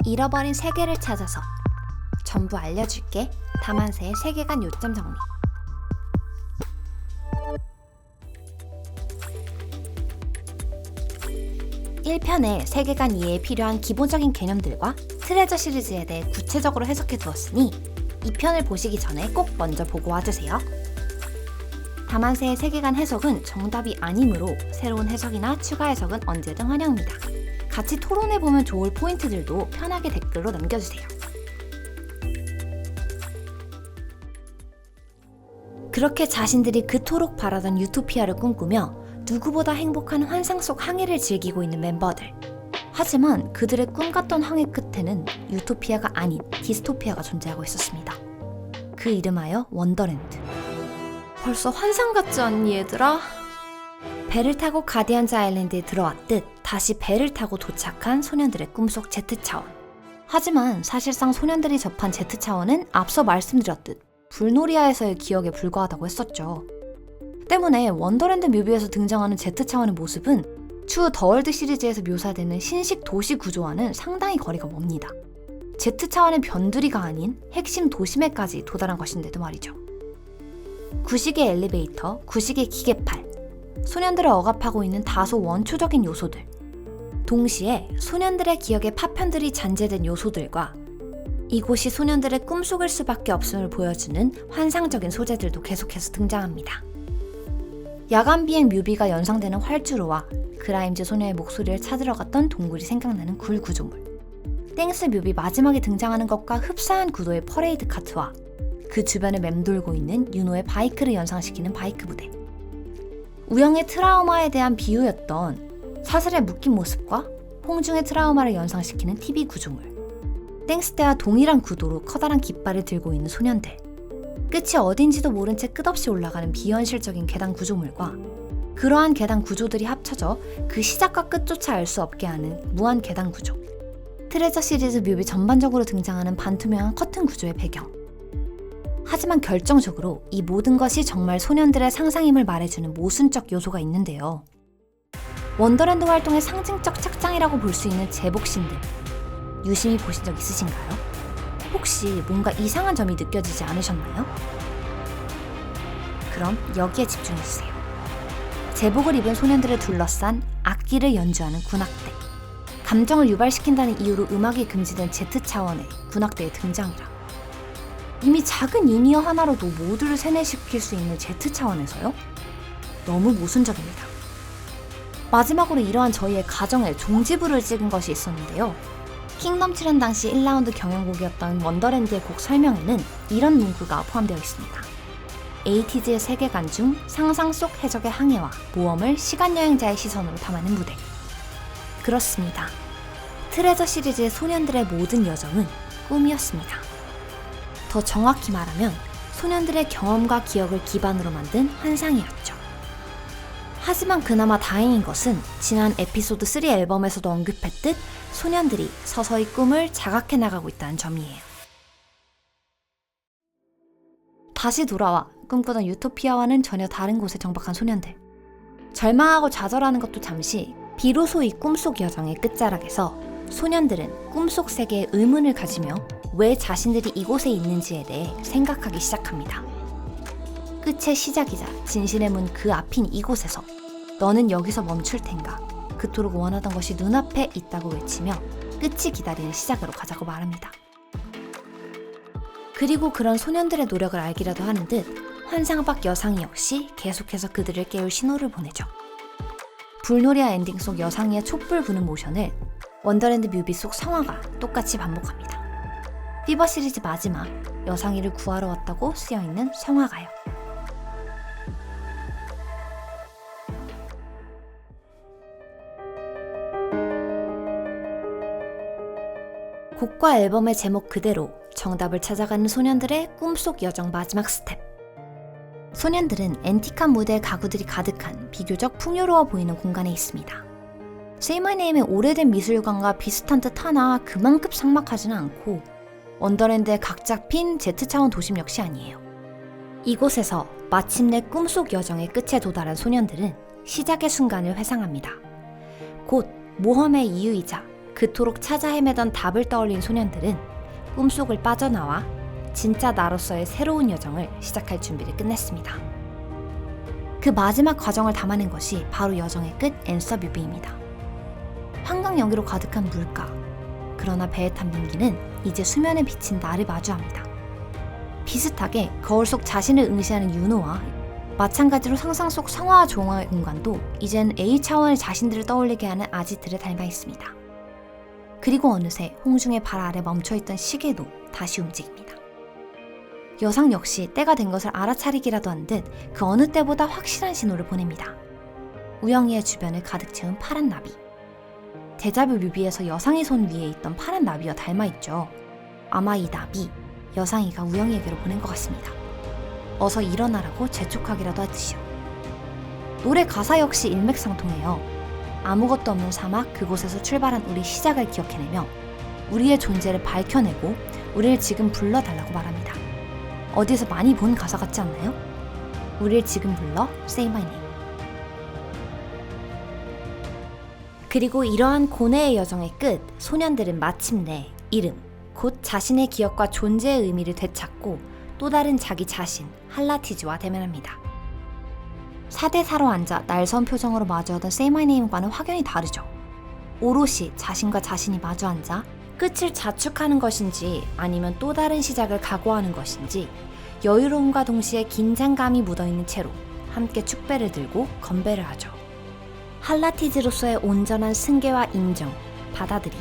잃어버린 세계를 찾아서 전부 알려줄게. 다만세의 세계관 요점 정리. (1편에) 세계관 이해에 필요한 기본적인 개념들과 트레저 시리즈에 대해 구체적으로 해석해 두었으니 2편을 보시기 전에 꼭 먼저 보고 와주세요. 다만세의 세계관 해석은 정답이 아니므로 새로운 해석이나 추가 해석은 언제든 환영입니다. 같이 토론해보면 좋을 포인트들도 편하게 댓글로 남겨주세요. 그렇게 자신들이 그토록 바라던 유토피아를 꿈꾸며 누구보다 행복한 환상 속 항해를 즐기고 있는 멤버들. 하지만 그들의 꿈 같던 항해 끝에는 유토피아가 아닌 디스토피아가 존재하고 있었습니다. 그 이름하여 원더랜드. 벌써 환상 같지 않니 얘들아? 배를 타고 가디언즈 아일랜드에 들어왔듯 다시 배를 타고 도착한 소년들의 꿈속 Z차원. 하지만 사실상 소년들이 접한 Z차원은 앞서 말씀드렸듯 불노리아에서의 기억에 불과하다고 했었죠. 때문에 원더랜드 뮤비에서 등장하는 Z차원의 모습은 추후 더월드 시리즈에서 묘사되는 신식 도시 구조와는 상당히 거리가 멉니다. Z차원의 변두리가 아닌 핵심 도심에까지 도달한 것인데도 말이죠. 구식의 엘리베이터, 구식의 기계팔, 소년들을 억압하고 있는 다소 원초적인 요소들, 동시에 소년들의 기억의 파편들이 잔재된 요소들과 이곳이 소년들의 꿈속일 수밖에 없음을 보여주는 환상적인 소재들도 계속해서 등장합니다. 야간 비행 뮤비가 연상되는 활주로와 그라임즈 소녀의 목소리를 찾으러 갔던 동굴이 생각나는 굴 구조물, 땡스 뮤비 마지막에 등장하는 것과 흡사한 구도의 퍼레이드 카트와 그 주변을 맴돌고 있는 윤호의 바이크를 연상시키는 바이크 무대, 우영의 트라우마에 대한 비유였던 사슬에 묶인 모습과 홍중의 트라우마를 연상시키는 TV 구조물, 땡스 때와 동일한 구도로 커다란 깃발을 들고 있는 소년들, 끝이 어딘지도 모른 채 끝없이 올라가는 비현실적인 계단 구조물과 그러한 계단 구조들이 합쳐져 그 시작과 끝조차 알 수 없게 하는 무한 계단 구조, 트레저 시리즈 뮤비 전반적으로 등장하는 반투명한 커튼 구조의 배경. 하지만 결정적으로 이 모든 것이 정말 소년들의 상상임을 말해주는 모순적 요소가 있는데요. 원더랜드 활동의 상징적 착장이라고 볼 수 있는 제복신들, 유심히 보신 적 있으신가요? 혹시 뭔가 이상한 점이 느껴지지 않으셨나요? 그럼 여기에 집중해주세요. 제복을 입은 소년들을 둘러싼 악기를 연주하는 군악대, 감정을 유발시킨다는 이유로 음악이 금지된 Z차원의 군악대의 등장이라. 이미 작은 인이어 하나로도 모두를 세뇌시킬 수 있는 Z차원에서요? 너무 모순적입니다. 마지막으로 이러한 저희의 가정에 종지부를 찍은 것이 있었는데요. 킹덤 출연 당시 1라운드 경연곡이었던 원더랜드의 곡 설명에는 이런 문구가 포함되어 있습니다. 에이티즈의 세계관 중 상상 속 해적의 항해와 모험을 시간여행자의 시선으로 담아낸 무대. 그렇습니다. 트레저 시리즈의 소년들의 모든 여정은 꿈이었습니다. 더 정확히 말하면 소년들의 경험과 기억을 기반으로 만든 환상이었죠. 하지만 그나마 다행인 것은 지난 에피소드 3 앨범에서도 언급했듯 소년들이 서서히 꿈을 자각해 나가고 있다는 점이에요. 다시 돌아와 꿈꾸던 유토피아와는 전혀 다른 곳에 정박한 소년들. 절망하고 좌절하는 것도 잠시, 비로소 이 꿈속 여정의 끝자락에서 소년들은 꿈속 세계에 의문을 가지며 왜 자신들이 이곳에 있는지에 대해 생각하기 시작합니다. 끝의 시작이자 진실의 문 그 앞인 이곳에서 너는 여기서 멈출 텐가, 그토록 원하던 것이 눈앞에 있다고 외치며 끝이 기다리는 시작으로 가자고 말합니다. 그리고 그런 소년들의 노력을 알기라도 하는 듯 환상 밖 여상이 역시 계속해서 그들을 깨울 신호를 보내죠. 불노리아 엔딩 속 여상이의 촛불 부는 모션을 원더랜드 뮤비 속 성화가 똑같이 반복합니다. 피버 시리즈 마지막, 여상이를 구하러 왔다고 쓰여있는 성화가요. 곡과 앨범의 제목 그대로 정답을 찾아가는 소년들의 꿈속 여정 마지막 스텝. 소년들은 앤틱한 무대의 가구들이 가득한 비교적 풍요로워 보이는 공간에 있습니다. Say My Name의 오래된 미술관과 비슷한 듯 하나 그만큼 삭막하지는 않고 원더랜드의 각 잡힌 Z차원 도심 역시 아니에요. 이곳에서 마침내 꿈속 여정의 끝에 도달한 소년들은 시작의 순간을 회상합니다. 곧 모험의 이유이자 그토록 찾아 헤매던 답을 떠올린 소년들은 꿈속을 빠져나와 진짜 나로서의 새로운 여정을 시작할 준비를 끝냈습니다. 그 마지막 과정을 담아낸 것이 바로 여정의 끝 앤서 뮤비입니다. 한강 연기로 가득한 물가. 그러나 배에 탄 민기는 이제 수면에 비친 나를 마주합니다. 비슷하게 거울 속 자신을 응시하는 윤호와 마찬가지로 상상 속 성화와 종화의 공간도 이젠 A차원의 자신들을 떠올리게 하는 아지트를 닮아 있습니다. 그리고 어느새 홍중의 발 아래 멈춰있던 시계도 다시 움직입니다. 여상 역시 때가 된 것을 알아차리기라도 한 듯 그 어느 때보다 확실한 신호를 보냅니다. 우영이의 주변을 가득 채운 파란 나비. 데자뷰 뮤비에서 여상이 손 위에 있던 파란 나비와 닮아있죠. 아마 이 나비, 여상이가 우영이에게로 보낸 것 같습니다. 어서 일어나라고 재촉하기라도 하듯이요. 노래 가사 역시 일맥상통해요. 아무것도 없는 사막 그곳에서 출발한 우리 시작을 기억해내며 우리의 존재를 밝혀내고 우리를 지금 불러달라고 말합니다. 어디에서 많이 본 가사 같지 않나요? 우리를 지금 불러 Say My Name. 그리고 이러한 고뇌의 여정의 끝, 소년들은 마침내 이름, 곧 자신의 기억과 존재의 의미를 되찾고 또 다른 자기 자신, 할라티즈와 대면합니다. 4대4로 앉아 날선 표정으로 마주하던 Say My Name과는 확연히 다르죠. 오롯이 자신과 자신이 마주 앉아 끝을 자축하는 것인지 아니면 또 다른 시작을 각오하는 것인지 여유로움과 동시에 긴장감이 묻어있는 채로 함께 축배를 들고 건배를 하죠. 할라티즈로서의 온전한 승계와 인정, 받아들임.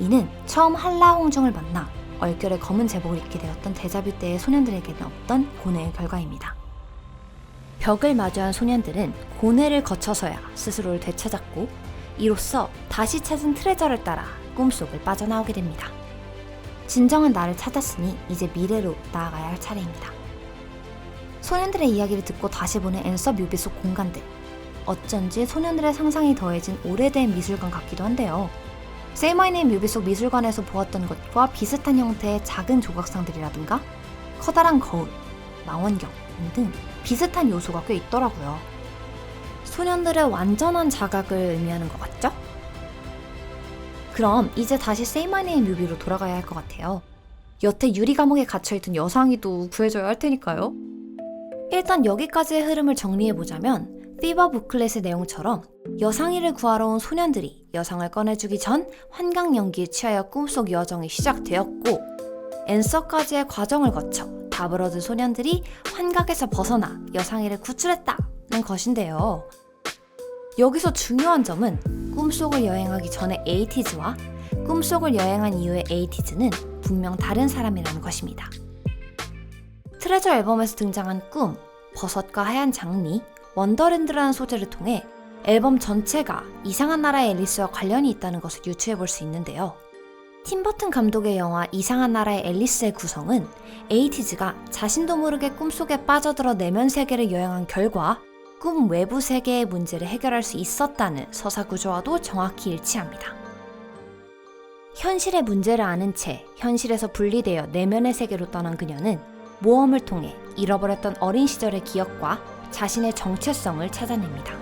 이는 처음 한라 홍중을 만나 얼결에 검은 제복을 입게 되었던 데자뷰 때의 소년들에게는 없던 고뇌의 결과입니다. 벽을 마주한 소년들은 고뇌를 거쳐서야 스스로를 되찾았고 이로써 다시 찾은 트레저를 따라 꿈속을 빠져나오게 됩니다. 진정한 나를 찾았으니 이제 미래로 나아가야 할 차례입니다. 소년들의 이야기를 듣고 다시 보는 앤서 뮤비 속 공간들. 어쩐지 소년들의 상상이 더해진 오래된 미술관 같기도 한데요. Say My Name 뮤비 속 미술관에서 보았던 것과 비슷한 형태의 작은 조각상들이라든가 커다란 거울, 망원경 등 비슷한 요소가 꽤 있더라고요. 소년들의 완전한 자각을 의미하는 것 같죠? 그럼 이제 다시 Say My Name 뮤비로 돌아가야 할 것 같아요. 여태 유리 감옥에 갇혀있던 여상이도 구해줘야 할 테니까요. 일단 여기까지의 흐름을 정리해보자면 피버 부클렛의 내용처럼 여상이를 구하러 온 소년들이 여상을 꺼내주기 전 환각 연기에 취하여 꿈속 여정이 시작되었고 앤서까지의 과정을 거쳐 답을 얻은 소년들이 환각에서 벗어나 여상이를 구출했다는 것인데요. 여기서 중요한 점은 꿈속을 여행하기 전의 에이티즈와 꿈속을 여행한 이후의 에이티즈는 분명 다른 사람이라는 것입니다. 트레저 앨범에서 등장한 꿈, 버섯과 하얀 장미, 원더랜드라는 소재를 통해 앨범 전체가 이상한 나라의 앨리스와 관련이 있다는 것을 유추해볼 수 있는데요. 팀 버튼 감독의 영화 이상한 나라의 앨리스의 구성은 에이티즈가 자신도 모르게 꿈속에 빠져들어 내면 세계를 여행한 결과 꿈 외부 세계의 문제를 해결할 수 있었다는 서사 구조와도 정확히 일치합니다. 현실의 문제를 아는 채 현실에서 분리되어 내면의 세계로 떠난 그녀는 모험을 통해 잃어버렸던 어린 시절의 기억과 자신의 정체성을 찾아냅니다.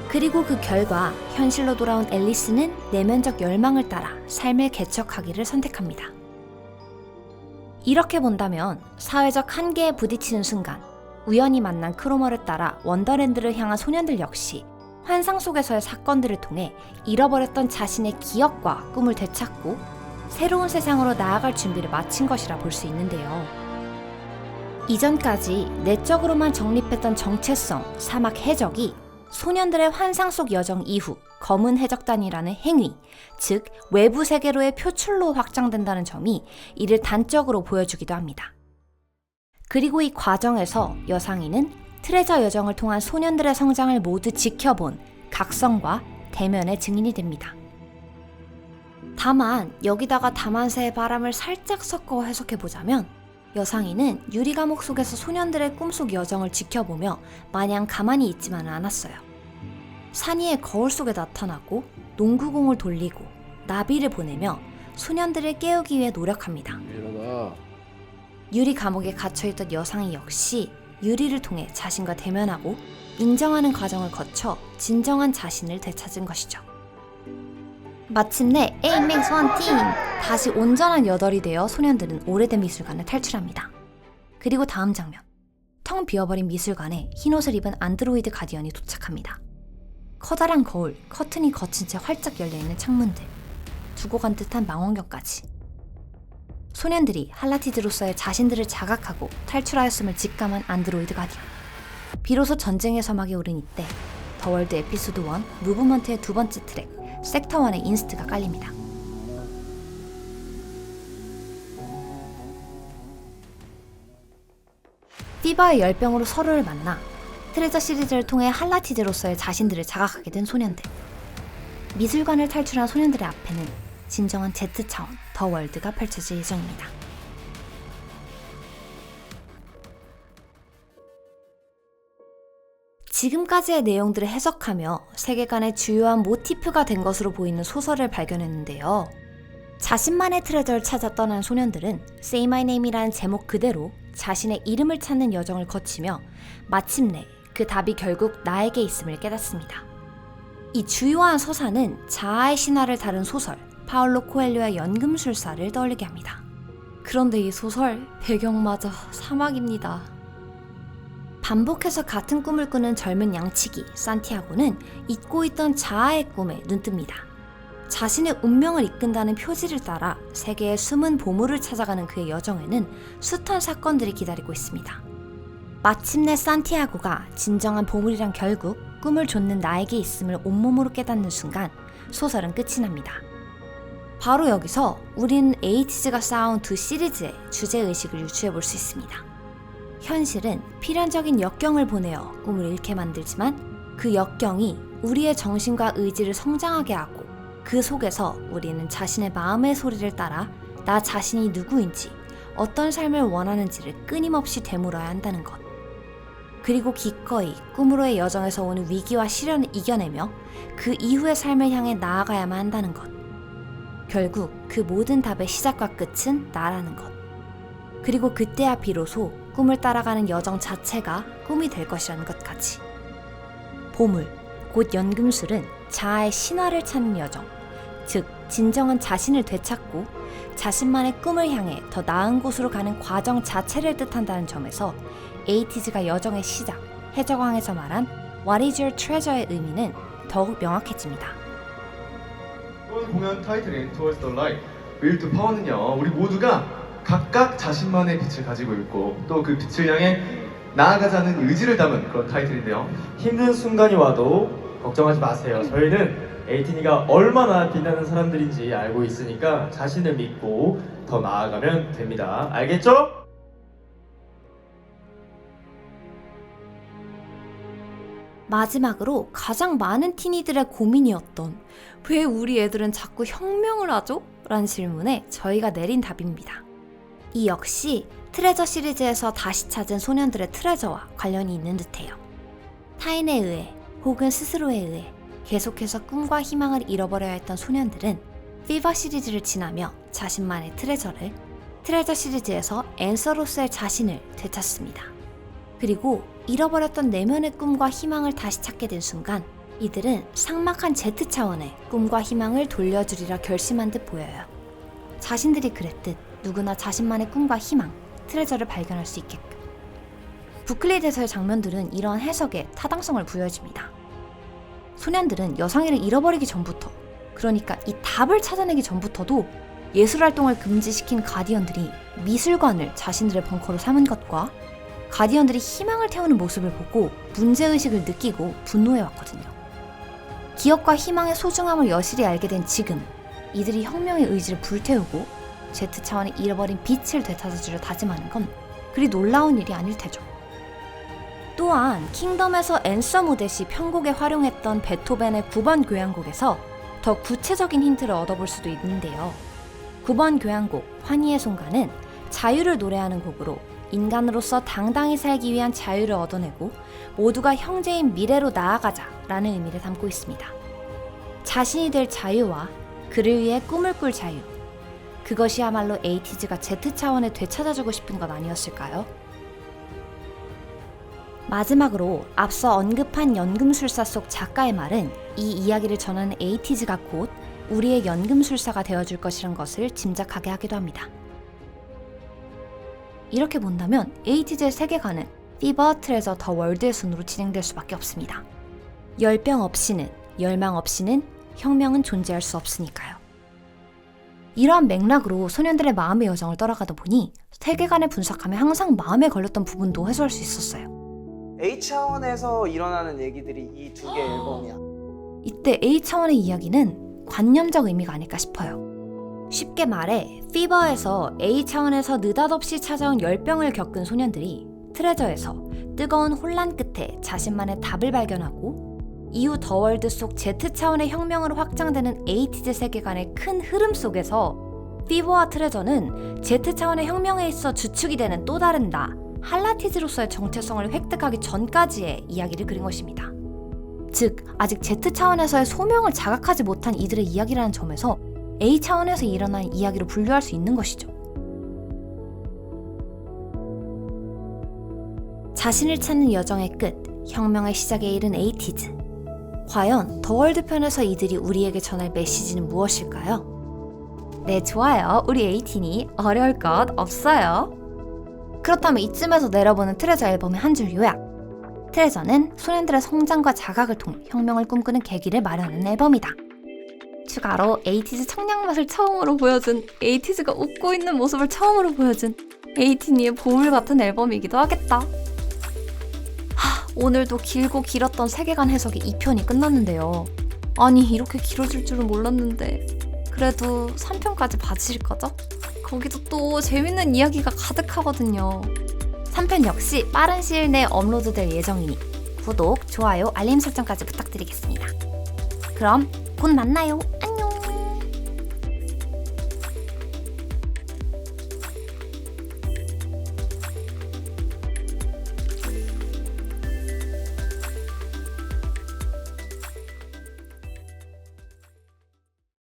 그리고 그 결과 현실로 돌아온 앨리스는 내면적 열망을 따라 삶을 개척하기를 선택합니다. 이렇게 본다면 사회적 한계에 부딪히는 순간 우연히 만난 크로머를 따라 원더랜드를 향한 소년들 역시 환상 속에서의 사건들을 통해 잃어버렸던 자신의 기억과 꿈을 되찾고 새로운 세상으로 나아갈 준비를 마친 것이라 볼 수 있는데요. 이전까지 내적으로만 정립했던 정체성, 사막 해적이 소년들의 환상 속 여정 이후 검은 해적단이라는 행위, 즉 외부 세계로의 표출로 확장된다는 점이 이를 단적으로 보여주기도 합니다. 그리고 이 과정에서 여상이는 트레저 여정을 통한 소년들의 성장을 모두 지켜본 각성과 대면의 증인이 됩니다. 다만 여기다가 다만새의 바람을 살짝 섞어 해석해보자면 여상이는 유리감옥 속에서 소년들의 꿈속 여정을 지켜보며 마냥 가만히 있지만은 않았어요. 산 위의 거울 속에 나타나고 농구공을 돌리고 나비를 보내며 소년들을 깨우기 위해 노력합니다. 일어나. 유리 감옥에 갇혀있던 여상이 역시 유리를 통해 자신과 대면하고 인정하는 과정을 거쳐 진정한 자신을 되찾은 것이죠. 마침내 에이맥스 원팀! 다시 온전한 여덟이 되어 소년들은 오래된 미술관을 탈출합니다. 그리고 다음 장면. 텅 비어버린 미술관에 흰옷을 입은 안드로이드 가디언이 도착합니다. 커다란 거울, 커튼이 거친 채 활짝 열려있는 창문들, 두고 간 듯한 망원경까지. 소년들이 할라티드로서의 자신들을 자각하고 탈출하였음을 직감한 안드로이드 가디언. 비로소 전쟁의 서막이 오른 이때 더 월드 에피소드 1 무브먼트의 두 번째 트랙 섹터 1의 인스트가 깔립니다. 피바의 열병으로 서로를 만나 트레저 시리즈를 통해 할라티드로서의 자신들을 자각하게 된 소년들. 미술관을 탈출한 소년들의 앞에는 진정한 Z차원 더 월드가 펼쳐질 예정입니다. 지금까지의 내용들을 해석하며 세계관의 주요한 모티프가 된 것으로 보이는 소설을 발견했는데요. 자신만의 트레저를 찾아 떠난 소년들은 Say My Name이라는 제목 그대로 자신의 이름을 찾는 여정을 거치며 마침내 그 답이 결국 나에게 있음을 깨닫습니다. 이 주요한 서사는 자아의 신화를 다룬 소설 파울로 코엘료의 연금술사를 떠올리게 합니다. 그런데 이 소설 배경마저 사막입니다. 반복해서 같은 꿈을 꾸는 젊은 양치기 산티아고는 잊고 있던 자아의 꿈에 눈뜹니다. 자신의 운명을 이끈다는 표지를 따라 세계의 숨은 보물을 찾아가는 그의 여정에는 숱한 사건들이 기다리고 있습니다. 마침내 산티아고가 진정한 보물이란 결국 꿈을 좇는 나에게 있음을 온몸으로 깨닫는 순간 소설은 끝이 납니다. 바로 여기서 우리는 에이티즈가 쌓아온 두 시리즈의 주제의식을 유추해볼 수 있습니다. 현실은 필연적인 역경을 보내어 꿈을 잃게 만들지만 그 역경이 우리의 정신과 의지를 성장하게 하고 그 속에서 우리는 자신의 마음의 소리를 따라 나 자신이 누구인지 어떤 삶을 원하는지를 끊임없이 되물어야 한다는 것. 그리고 기꺼이 꿈으로의 여정에서 오는 위기와 시련을 이겨내며 그 이후의 삶을 향해 나아가야만 한다는 것. 결국 그 모든 답의 시작과 끝은 나라는 것. 그리고 그때야 비로소 꿈을 따라가는 여정 자체가 꿈이 될 것이라는 것까지. 보물, 곧 연금술은 자아의 신화를 찾는 여정, 즉 진정한 자신을 되찾고 자신만의 꿈을 향해 더 나은 곳으로 가는 과정 자체를 뜻한다는 점에서 에이티즈가 여정의 시작, 해적왕에서 말한 What is your treasure의 의미는 더욱 명확해집니다. 이번 공연 타이틀인 Towards the Light, Will to Power는요, 우리 모두가 각각 자신만의 빛을 가지고 있고 또 그 빛을 향해 나아가자는 의지를 담은 그런 타이틀인데요. 힘든 순간이 와도 걱정하지 마세요. 저희는 에이틴이가 얼마나 빛나는 사람들인지 알고 있으니까 자신을 믿고 더 나아가면 됩니다. 알겠죠? 마지막으로 가장 많은 티니들의 고민이었던 왜 우리 애들은 자꾸 혁명을 하죠? 라는 질문에 저희가 내린 답입니다. 이 역시 트레저 시리즈에서 다시 찾은 소년들의 트레저와 관련이 있는 듯해요. 타인에 의해 혹은 스스로에 의해 계속해서 꿈과 희망을 잃어버려야 했던 소년들은 피버 시리즈를 지나며 자신만의 트레저를 트레저 시리즈에서 앤서로서의 자신을 되찾습니다. 그리고 잃어버렸던 내면의 꿈과 희망을 다시 찾게 된 순간 이들은 삭막한 Z차원의 꿈과 희망을 돌려주리라 결심한 듯 보여요. 자신들이 그랬듯 누구나 자신만의 꿈과 희망, 트레저를 발견할 수 있게끔. 부클릿에서의 장면들은 이러한 해석에 타당성을 부여해줍니다. 소년들은 여상이를 잃어버리기 전부터, 그러니까 이 답을 찾아내기 전부터도 예술활동을 금지시킨 가디언들이 미술관을 자신들의 벙커로 삼은 것과 가디언들이 희망을 태우는 모습을 보고 문제의식을 느끼고 분노해왔거든요. 기억과 희망의 소중함을 여실히 알게 된 지금, 이들이 혁명의 의지를 불태우고 Z차원의 잃어버린 빛을 되찾아주려 다짐하는 건 그리 놀라운 일이 아닐 테죠. 또한 킹덤에서 앤서 무댓이 편곡에 활용했던 베토벤의 9번 교향곡에서 더 구체적인 힌트를 얻어볼 수도 있는데요. 9번 교향곡 환희의 송가는 자유를 노래하는 곡으로 인간으로서 당당히 살기 위한 자유를 얻어내고 모두가 형제인 미래로 나아가자 라는 의미를 담고 있습니다. 자신이 될 자유와 그를 위해 꿈을 꿀 자유, 그것이야말로 에이티즈가 Z차원에 되찾아주고 싶은 것 아니었을까요? 마지막으로 앞서 언급한 연금술사 속 작가의 말은 이 이야기를 전하는 에이티즈가 곧 우리의 연금술사가 되어줄 것이란 것을 짐작하게 하기도 합니다. 이렇게 본다면 에이티즈의 세계관은 피버, 트레저, 더 월드의 순으로 진행될 수밖에 없습니다. 열병 없이는, 열망 없이는 혁명은 존재할 수 없으니까요. 이러한 맥락으로 소년들의 마음의 여정을 따라가다 보니 세계관을 분석하며 항상 마음에 걸렸던 부분도 해소할 수 있었어요. A차원에서 일어나는 얘기들이 이 두 개의 앨범이야. 이때 A차원의 이야기는 관념적 의미가 아닐까 싶어요. 쉽게 말해 피버에서 A차원에서 느닷없이 찾아온 열병을 겪은 소년들이 트레저에서 뜨거운 혼란 끝에 자신만의 답을 발견하고 이후 더월드 속 Z차원의 혁명으로 확장되는 에이티즈 세계관의 큰 흐름 속에서 피버와 트레저는 Z차원의 혁명에 있어 주축이 되는 또 다른 나, 할라티즈로서의 정체성을 획득하기 전까지의 이야기를 그린 것입니다. 즉, 아직 Z차원에서의 소명을 자각하지 못한 이들의 이야기라는 점에서 A차원에서 일어난 이야기로 분류할 수 있는 것이죠. 자신을 찾는 여정의 끝, 혁명의 시작에 이른 에이티즈. 과연 더월드 편에서 이들이 우리에게 전할 메시지는 무엇일까요? 네, 좋아요. 우리 에이틴이 어려울 것 없어요. 그렇다면 이쯤에서 내려보는 트레저 앨범의 한 줄 요약. 트레저는 소년들의 성장과 자각을 통해 혁명을 꿈꾸는 계기를 마련하는 앨범이다. 추가로 에이티즈 청량맛을 처음으로 보여준, 에이티즈가 웃고 있는 모습을 처음으로 보여준 에이틴이의 보물 같은 앨범이기도 하겠다. 오늘도 길고 길었던 세계관 해석의 2편이 끝났는데요. 아니, 이렇게 길어질 줄은 몰랐는데 그래도 3편까지 봐주실 거죠? 거기도 또 재밌는 이야기가 가득하거든요. 3편 역시 빠른 시일 내에 업로드될 예정이니 구독, 좋아요, 알림 설정까지 부탁드리겠습니다. 그럼 곧 만나요.